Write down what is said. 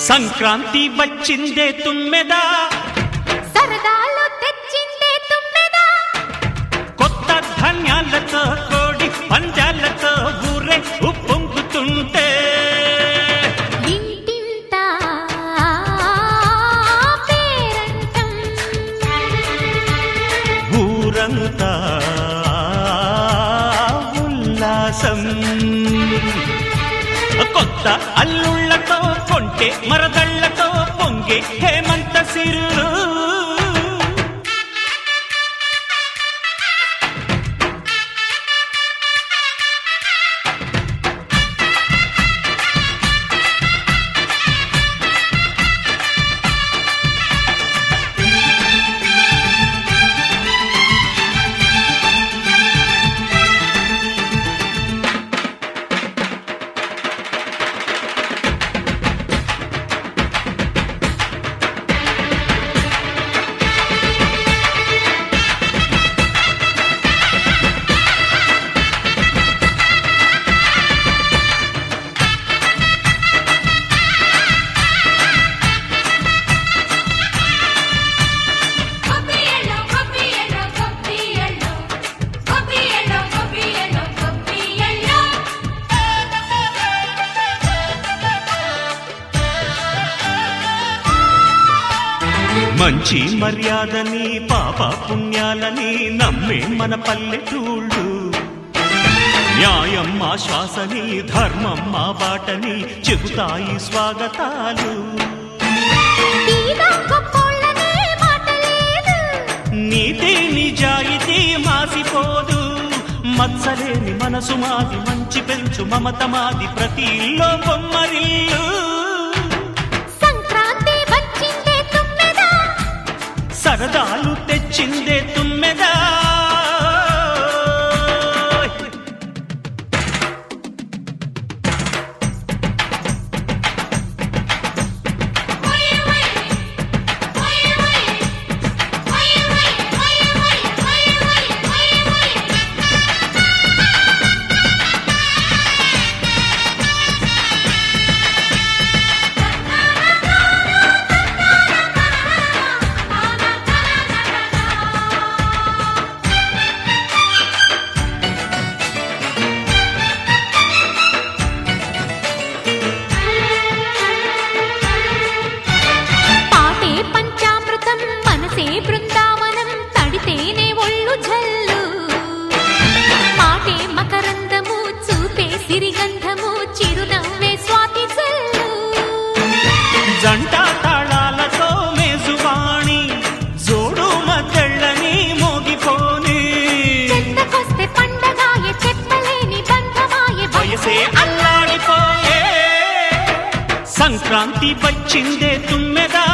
సంక్రాంతి వచ్చిందే తుమ్మెదా, సరదాలు తెచ్చిందే తుమ్మెదా, కొత్త ధాన్యాలతో కోడి పంజాలతో ఊరే ఉప్పొంగుతుంటే ఇంటింటా పేరంటం, ఊరంతా ఉల్లాసం. కొత్త అల్లుళ్లతో కొంటే మరదళ్లతో పొంగే హేమంత సిరులు. మంచి మర్యాదని పాప పుణ్యాలని నమ్మే మన పల్లెటూళ్ళు, న్యాయం మా శ్వాసని ధర్మం మా బాటని చెబుతాయి స్వాగతాలు. నీతి నిజాయితీ మాసిపోదు, మత్సలేని మనసు మాది, మంచి పెంచు మమత మాది, ప్రతి ఇల్లో బొమ్మరిల్లు. సరదాలు తెచ్చిందే తుమ్మెదా, బృందావనం తడితేనే ఒళ్ళు జల్లు, మాటే మకరందము చూపే సిరిగంధము, చిరునవ్వే స్వాతి జల్లు. జంట తాళాలతో మేజువాణి జోడు మద్దళ్ళని మోగిపోని, చెంతకొస్తే పండగాయే చెప్పలేని బంధమాయే, వయసే అల్లాడిపోయే. సంక్రాంతి వచ్చిందే తుమ్మెదా,